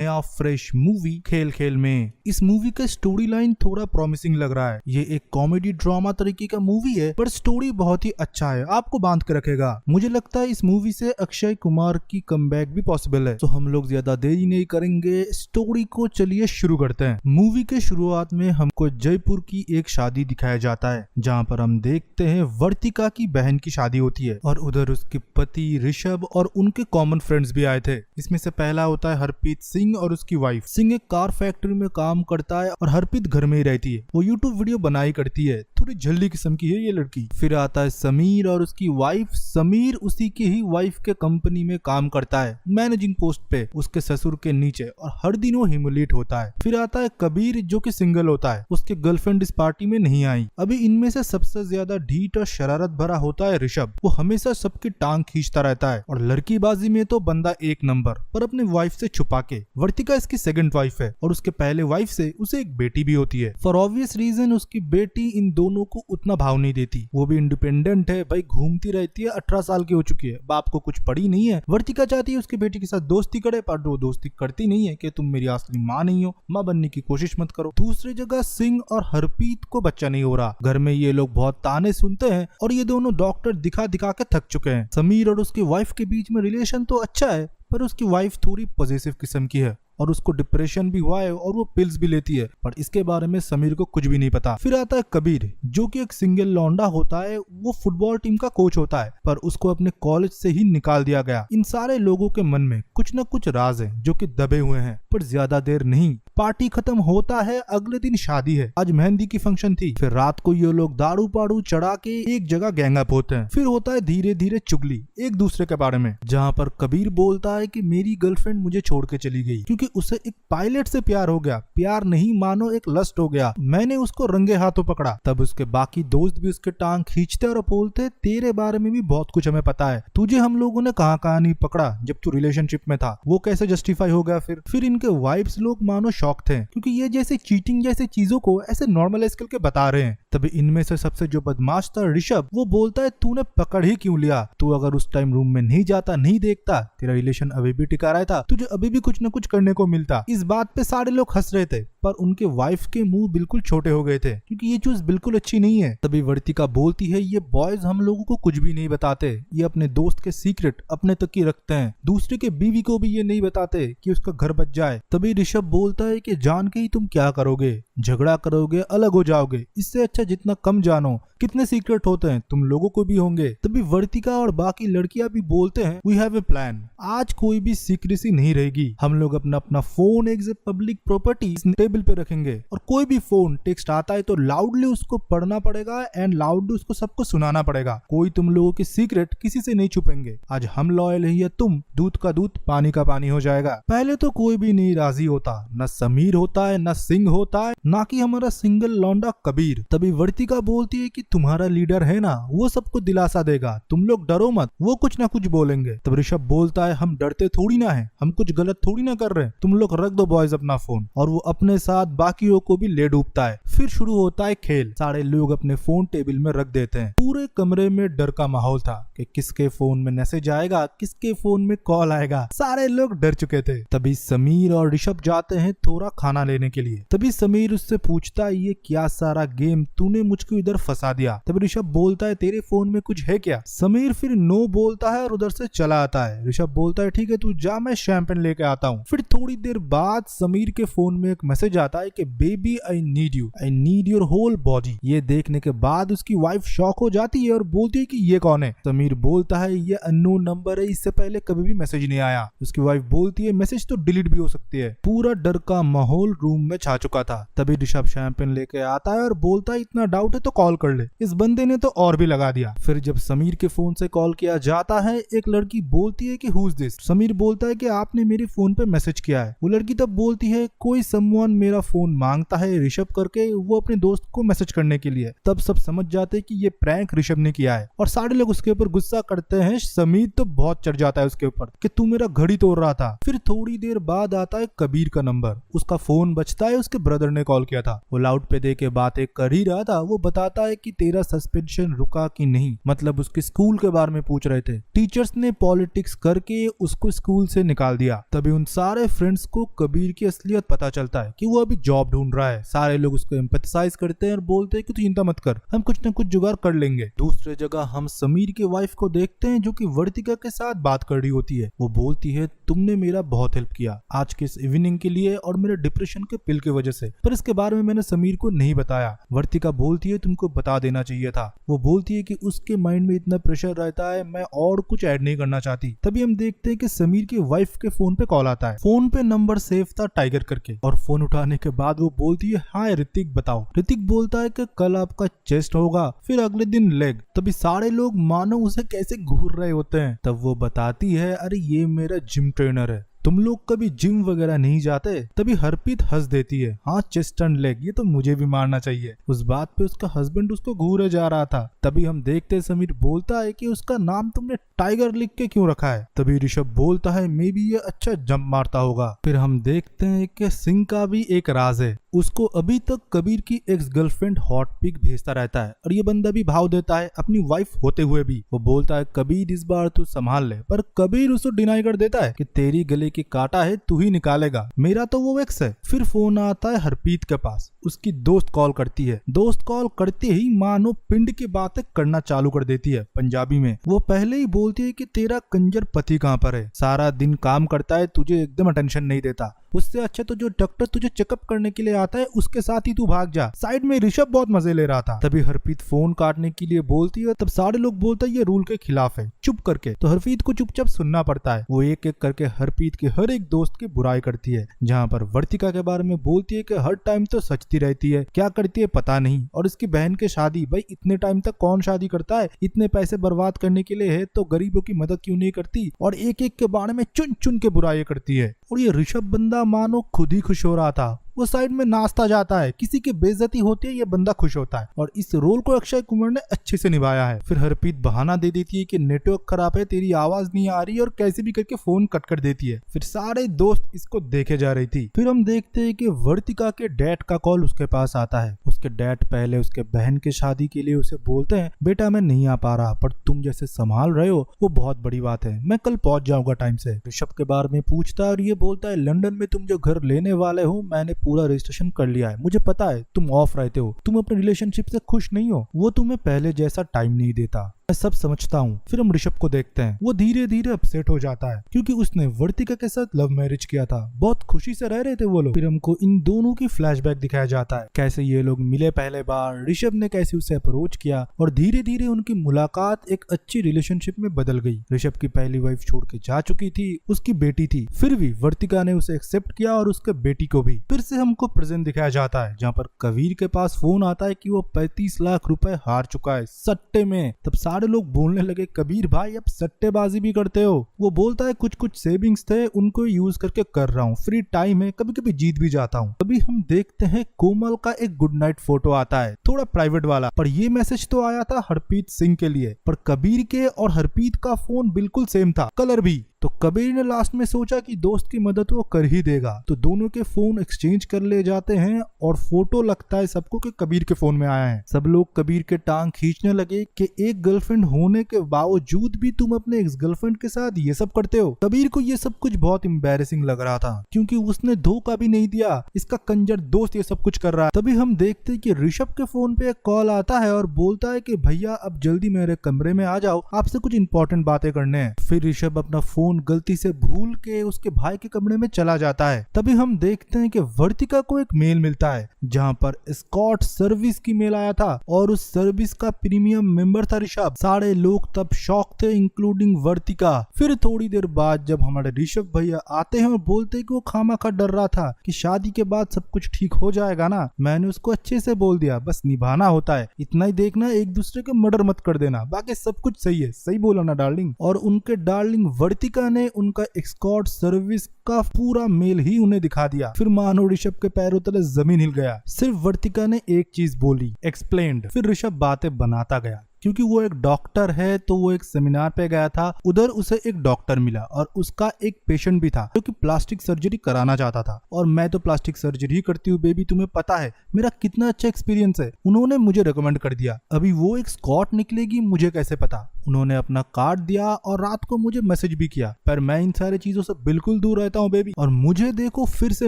नया fresh movie खेल खेल में। इस मूवी का स्टोरी लाइन थोड़ा प्रॉमिसिंग लग रहा है। ये एक कॉमेडी ड्रामा तरीके का मूवी है, पर स्टोरी बहुत ही अच्छा है, आपको बांध के रखेगा। मुझे लगता है इस मूवी से अक्षय कुमार की कमबैक भी पॉसिबल है। तो हम लोग ज्यादा देरी नहीं करेंगे, स्टोरी को चलिए शुरू करते हैं। मूवी के शुरुआत में हमको जयपुर की एक शादी दिखाया जाता है, जहाँ पर हम देखते हैं वर्तिका की बहन की शादी होती है और उधर उसके पति ऋषभ और उनके कॉमन फ्रेंड्स भी आए थे। इसमें से पहला होता है हरप्रीत सिंह और उसकी वाइफ। सिंह एक कार फैक्ट्री में काम करता है और हरप्रीत घर में ही रहती है। वो यूट्यूब वीडियो बनाई करती है, थोड़ी जल्दी किस्म की है ये लड़की। फिर आता है समीर और उसकी वाइफ। समीर उसी की ही वाइफ के कंपनी में काम करता है, मैनेजिंग पोस्ट पे, उसके ससुर के नीचे, और हर दिन वो ह्यूमिलेट होता है। फिर आता है कबीर जो कि सिंगल होता है, उसके गर्लफ्रेंड इस पार्टी में नहीं आई। अभी इनमें से सबसे ज्यादा ढीठ और शरारत भरा होता है ऋषभ। वो हमेशा सबकी टांग खींचता रहता है और लड़कीबाजी में तो बंदा एक नंबर, पर अपनी वाइफ से छुपा के। वर्तिका इसकी सेकंड वाइफ है और उसके पहले वाइफ से उसे एक बेटी भी होती है। फॉर ऑब्वियस रीजन उसकी बेटी इन दोनों को उतना भाव नहीं देती। वो भी इंडिपेंडेंट है भाई, घूमती रहती है, 18 साल की हो चुकी है, बाप को कुछ पड़ी नहीं है। वर्तिका चाहती है उसकी बेटी के साथ दोस्ती करे, पर वो दोस्ती करती नहीं है कि तुम मेरी असली माँ नहीं हो, माँ बनने की कोशिश मत करो। दूसरी जगह सिंह और हरप्रीत को बच्चा नहीं हो रहा। घर में ये लोग बहुत ताने सुनते हैं और ये दोनों डॉक्टर दिखा दिखा के थक चुके हैं। समीर और उसकी वाइफ के बीच में रिलेशन तो अच्छा है, पर उसकी वाइफ थोड़ी पॉजिटिव किस्म की है और उसको डिप्रेशन भी हुआ है और वो पिल्स भी लेती है, पर इसके बारे में समीर को कुछ भी नहीं पता। फिर आता है कबीर जो कि एक सिंगल लौंडा होता है। वो फुटबॉल टीम का कोच होता है, पर उसको अपने कॉलेज से ही निकाल दिया गया। इन सारे लोगों के मन में कुछ न कुछ राज है जो कि दबे हुए हैं। पर ज्यादा देर नहीं, पार्टी खत्म होता है, अगले दिन शादी है। आज मेहंदी की फंक्शन थी। फिर रात को ये लोग दारू पाड़ू चढ़ा के एक जगह गैंग अप होते हैं। फिर होता है धीरे धीरे चुगली एक दूसरे के बारे में, जहाँ पर कबीर बोलता है कि मेरी गर्लफ्रेंड मुझे छोड़ के चली गई क्योंकि उसे एक पायलट से प्यार हो गया। प्यार नहीं मानो एक लस्ट हो गया, मैंने उसको रंगे हाथों पकड़ा। तब उसके बाकी दोस्त भी उसके टांग खींचते और बोलते तेरे बारे में भी बहुत कुछ हमें पता है, तुझे हम लोगों ने कहाँ नहीं पकड़ा जब तू रिलेशनशिप में था। वो कैसे जस्टिफाई हो गया। फिर इनके वाइफ्स लोग मानो शॉक थे क्योंकि ये जैसे चीटिंग जैसी चीजों को ऐसे नॉर्मलाइज करके बता रहे हैं। तभी इनमें से सबसे जो बदमाश था ऋषभ, वो बोलता है तूने पकड़ ही क्यों लिया, तू अगर उस टाइम रूम में नहीं जाता, नहीं देखता, तेरा रिलेशन अभी भी टिका रहा था, तुझे अभी भी कुछ न कुछ करने को मिलता। इस बात पे सारे लोग हंस रहे थे, पर उनके वाइफ के मुंह बिल्कुल छोटे हो गए थे क्योंकि ये चीज बिल्कुल अच्छी नहीं है। तभी वर्तिका बोलती है ये बॉयज हम लोगों को कुछ भी नहीं बताते, ये अपने दोस्त के सीक्रेट अपने तक ही रखते हैं, दूसरे के बीवी को भी ये नहीं बताते कि उसका घर बच जाए। तभी ऋषभ बोलता है कि जान के ही तुम क्या करोगे, झगड़ा करोगे, अलग हो जाओगे, इससे अच्छा जितना कम जानो। कितने सीक्रेट होते हैं, तुम लोगों को भी होंगे। तभी वर्तिका और बाकी लड़कियां भी बोलते हैं वी हैव ए प्लान, आज कोई भी सीक्रेसी नहीं रहेगी, हम लोग अपना अपना फोन एक पब्लिक प्रॉपर्टी टेबल पे रखेंगे और कोई भी फोन टेक्स्ट आता है तो लाउडली उसको पढ़ना पड़ेगा एंड लाउडली उसको सबको सुनाना पड़ेगा। कोई तुम लोगों के सीक्रेट किसी से नहीं छुपेंगे। आज हम लॉयल है या तुम, दूध का दूध पानी का पानी हो जाएगा। पहले तो कोई भी नहीं राजी होता, न समीर होता है, न सिंह होता है, ना कि हमारा सिंगल लौंडा कबीर। तभी वर्तिका बोलती है कि तुम्हारा लीडर है ना, वो सबको दिलासा देगा, तुम लोग डरो मत, वो कुछ ना कुछ बोलेंगे। तब ऋषभ बोलता है हम डरते थोड़ी ना है, हम कुछ गलत थोड़ी ना कर रहे, तुम लोग रख दो बॉयज अपना फोन। और वो अपने साथ बाकियों को भी ले डूबता है। फिर शुरू होता है खेल। सारे लोग अपने फोन टेबल में रख देते हैं। पूरे कमरे में डर का माहौल था कि किसके फोन में मैसेज आएगा, किसके फोन में कॉल आएगा, सारे लोग डर चुके थे। तभी समीर और ऋषभ जाते हैं थोड़ा खाना लेने के लिए। तभी समीर उससे पूछता है ये क्या सारा गेम, तूने मुझको इधर फंसा दिया। तभी ऋषभ बोलता है तेरे फोन में कुछ है क्या। समीर फिर नो बोलता है और उधर से चला आता है। ऋषभ बोलता है ठीक है तू जा, मैं शैंपेन लेके आता हूँ। फिर थोड़ी देर बाद समीर के फोन में एक मैसेज आता है कि baby I need your whole body. ये देखने के बाद उसकी वाइफ शॉक हो जाती है और बोलती है कि ये कौन है। समीर बोलता है ये अननोन नंबर है, इससे पहले कभी भी मैसेज नहीं आया। उसकी वाइफ बोलती है मैसेज तो डिलीट भी हो सकती है। पूरा डर का माहौल रूम में छा चुका था। तभी ऋषभ शैंपेन लेके आता है और बोलता है इतना डाउट है तो कॉल कर ले। इस बंदे ने तो और भी लगा दिया। फिर जब समीर के फोन से कॉल किया जाता है, एक लड़की बोलती है कि हु इज दिस। समीर बोलता है कि आपने मेरे फोन पे मैसेज किया है। वो लड़की तब बोलती है कोई समवन मेरा फोन मांगता है ऋषभ करके, वो अपने दोस्त को मैसेज करने के लिए। तब सब समझ जाते हैं कि ये प्रैंक ऋषभ ने किया है और सारे लोग उसके ऊपर गुस्सा करते हैं। समीर तो बहुत चढ़ जाता है उसके ऊपर कि तू मेरा घड़ी तोड़ रहा था। फिर थोड़ी देर बाद आता है कबीर का नंबर। उसका फोन बजता है, उसके ब्रदर ने कॉल किया था। वो लाउड पे दे के बातें कर ही रहा था। वो बताता है कि तेरा सस्पेंशन रुका कि नहीं, मतलब उसके स्कूल के बारे में पूछ रहे थे। टीचर्स ने पॉलिटिक्स करके उसको स्कूल से निकाल दिया। तभी उन सारे फ्रेंड्स को कबीर की असलियत पता चलता है कि वो अभी जॉब ढूंढ रहा है। सारे लोग उसको एम्पैथाइज करते हैं और बोलते हैं कि तू चिंता मत कर, हम कुछ न कुछ जुगाड़ कर लेंगे। दूसरे जगह हम समीर की वाइफ को देखते हैं जो कि वर्तिका के साथ बात कर रही होती है। वो बोलती है तुमने मेरा बहुत हेल्प किया आज के इस इवनिंग के लिए और मेरे डिप्रेशन के पिल की वजह से, पर इसके बारे में मैंने समीर को नहीं बताया। वर्तिका बोलती है तुमको बता देना चाहिए था। वो बोलती है कि उसके माइंड में इतना प्रेशर रहता है, मैं और कुछ ऐड नहीं करना चाहती। तभी हम देखते हैं कि समीर की वाइफ के फोन पे कॉल आता है। फोन पे नंबर सेव था टाइगर करके, और फोन उठाने के बाद वो बोलती है हाय ऋतिक बताओ। ऋतिक बोलता है कि कल आपका चेस्ट होगा, फिर अगले दिन लेग। तभी सारे लोग मानो उसे कैसे घूर रहे होते हैं। तब वो बताती है अरे ये मेरा जिम ट्रेनर है, तुम लोग कभी जिम वगैरह नहीं जाते। तभी हरप्रीत हंस देती है, हाँ चेस्ट एंड लेग, ये तो मुझे भी मारना चाहिए। उस बात पे उसका हस्बैंड उसको घूरे जा रहा था। तभी हम देखते समीर बोलता है कि उसका नाम तुमने टाइगर लिख के क्यों रखा है। तभी ऋषभ बोलता है मे बी ये अच्छा जंप मारता होगा। फिर हम देखते हैं कि सिंह का भी एक राज है। उसको अभी तक कबीर की एक्स गर्लफ्रेंड हॉट पिक भेजता रहता है और ये बंदा भी भाव देता है अपनी वाइफ होते हुए भी। वो बोलता है कबीर इस बार तू संभाल ले, पर कबीर उसको डिनाई कर देता है कि तेरी गले की काटा है तू ही निकालेगा, मेरा तो वो एक्स है। फिर फोन आता है हरप्रीत के पास। उसकी दोस्त कॉल करती है। दोस्त कॉल करते ही मानो पिंड की बातें करना चालू कर देती है पंजाबी में। वो पहले ही बोलती है कि तेरा कंजर पति कहाँ पर है, सारा दिन काम करता है, तुझे एकदम अटेंशन नहीं देता। उससे अच्छा तो जो डॉक्टर तुझे चेकअप करने के लिए आता है उसके साथ ही तू भाग जा। साइड में ऋषभ बहुत मजे ले रहा था। तभी हरप्रीत फोन काटने के लिए बोलती है। तब सारे लोग बोलते हैं ये रूल के खिलाफ है, चुप करके। तो हरप्रीत को चुपचाप सुनना पड़ता है। वो एक एक करके हरप्रीत के हर एक दोस्त की बुराई करती है, जहाँ पर वर्तिका के बारे में बोलती है कि हर टाइम तो सचती रहती है, क्या करती है पता नहीं। और इसकी बहन की शादी, भाई इतने टाइम तक कौन शादी करता है, इतने पैसे बर्बाद करने के लिए है तो गरीबों की मदद क्यों नहीं करती। और एक एक के बारे में चुन चुन के बुराई करती है। और ये ऋषभ बंदा मानो खुद ही खुश हो रहा था। वो साइड में नाचता जाता है, किसी की बेइज्जती होती है ये बंदा खुश होता है। और इस रोल को अक्षय कुमार ने अच्छे से निभाया है। फिर हरप्रीत बहाना दे देती है कि नेटवर्क खराब है, तेरी आवाज नहीं आ रही, और कैसे भी करके फोन कट कर देती है। फिर सारे दोस्त इसको देखे जा रही थी। फिर हम देखते हैं कि वर्तिका के डैड का कॉल उसके पास आता है। उसके डैड पहले उसके बहन की शादी के लिए उसे बोलते हैं बेटा मैं नहीं आ पा रहा, पर तुम जैसे संभाल रहे हो वो बहुत बड़ी बात है, मैं कल पहुंच जाऊंगा टाइम से। ऋषभ के बारे में पूछता है और ये बोलता है लंदन में तुम जो घर लेने वाले हो मैंने पूरा रजिस्ट्रेशन कर लिया है, मुझे पता है तुम ऑफ रहते हो, तुम अपने रिलेशनशिप से खुश नहीं हो, वो तुम्हें पहले जैसा टाइम नहीं देता, मैं सब समझता हूँ। फिर हम ऋषभ को देखते हैं। वो धीरे धीरे अपसेट हो जाता है क्योंकि उसने वर्तिका के साथ लव मैरिज किया था, बहुत खुशी से रह रहे थे वो लोग। फिर हमको इन दोनों की फ्लैशबैक दिखाया जाता है, कैसे ये लोग मिले पहले बार, ऋषभ ने कैसे उसे अप्रोच किया और धीरे धीरे उनकी मुलाकात एक अच्छी रिलेशनशिप में बदल गई। ऋषभ की पहली वाइफ छोड़ के जा चुकी थी, उसकी बेटी थी, फिर भी वर्तिका ने उसे एक्सेप्ट किया और उसके बेटी को भी। फिर से हमको प्रेजेंट दिखाया जाता है जहाँ पर कबीर के पास फोन आता है कि वो 35 लाख रुपए हार चुका है सट्टे में। तब सारे लोग बोलने लगे कबीर भाई अब सट्टेबाजी भी करते हो। वो बोलता है कुछ कुछ सेविंग्स थे उनको यूज करके कर रहा हूँ, फ्री टाइम है, कभी कभी जीत भी जाता हूँ। अभी हम देखते हैं कोमल का एक गुड नाइट फोटो आता है, थोड़ा प्राइवेट वाला, पर ये मैसेज तो आया था हरप्रीत सिंह के लिए, पर कबीर के और हरप्रीत का फोन बिल्कुल सेम था, कलर भी। तो कबीर ने लास्ट में सोचा कि दोस्त की मदद वो कर ही देगा, तो दोनों के फोन एक्सचेंज कर ले जाते हैं और फोटो लगता है सबको कि कबीर के फोन में आया है। सब लोग कबीर के टांग खींचने लगे कि एक गर्लफ्रेंड होने के बावजूद भी तुम अपने एक्स गर्लफ्रेंड के साथ ये सब करते हो। कबीर को ये सब कुछ बहुत एम्बैरेसिंग लग रहा था क्योंकि उसने धोखा भी नहीं दिया, इसका कंजर दोस्त ये सब कुछ कर रहा है। तभी हम देखते हैं कि ऋषभ के फोन पे एक कॉल आता है और बोलता है कि भैया अब जल्दी मेरे कमरे में आ जाओ, आपसे कुछ इंपॉर्टेंट बातें करने हैं। फिर ऋषभ अपना फोन गलती से भूल के उसके भाई के कमरे में चला जाता है। तभी हम देखते हैं कि वर्तिका को एक मेल मिलता है जहां पर एस्कॉर्ट सर्विस की मेल आया था और उस सर्विस का प्रीमियम मेंबर था ऋषभ। सारे लोग तब शॉक थे इंक्लूडिंग वर्तिका। फिर थोड़ी देर बाद जब हमारे ऋषभ भैया आते हैं और बोलते हैं कि वो खामखा डर रहा था कि शादी के बाद सब कुछ ठीक हो जाएगा ना, मैंने उसको अच्छे से बोल दिया बस निभाना होता है, इतना ही देखना, एक दूसरे के मर्डर मत कर देना, बाकी सब कुछ सही है। सही बोला ना डार्लिंग। और उनके डार्लिंग वर्तिका ने उनका एस्कॉर्ट सर्विस का पूरा मेल ही उन्हें दिखा दिया। फिर मानो ऋषभ के पैरों तले जमीन हिल गया। सिर्फ वर्तिका ने एक चीज बोली, एक्सप्लेन्ड। फिर ऋषभ बातें बनाता गया क्योंकि वो एक डॉक्टर है, तो वो एक सेमिनार पे गया था। उधर उसे एक डॉक्टर मिला और उसका एक पेशेंट भी था जो कि प्लास्टिक सर्जरी कराना चाहता था। और मैं तो प्लास्टिक सर्जरी ही करती हूँ बेबी, तुम्हें पता है मेरा कितना अच्छा एक्सपीरियंस है। उन्होंने मुझे रिकमेंड कर दिया। अभी वो एक स्कॉट निकलेगी मुझे कैसे पता। उन्होंने अपना कार्ड दिया और रात को मुझे मैसेज भी किया, पर मैं इन सारी चीजों से बिल्कुल दूर रहता हूँ बेबी। और मुझे देखो फिर से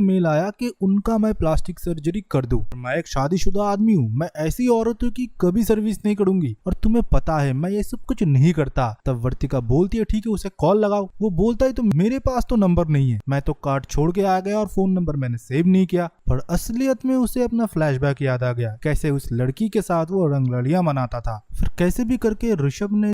मेल आया कि उनका मैं प्लास्टिक सर्जरी कर दूं। मैं एक शादीशुदा आदमी हूँ, मैं ऐसी औरत हूँ कि कभी सर्विस नहीं करूंगी और तुम्हें पता है मैं ये सब कुछ नहीं करता। तब वर्तिका बोलती है ठीक है उसे कॉल लगाओ। वो बोलता है तो मेरे पास तो नंबर नहीं है। मैं तो कार्ड छोड़ के आ गया और फोन नंबर मैंने सेव नहीं किया। पर असलियत में उसे अपना फ्लैशबैक याद आ गया, कैसे उस लड़की के साथ वो रंगलड़ियां मनाता था। फिर कैसे भी करके ऋषभ ने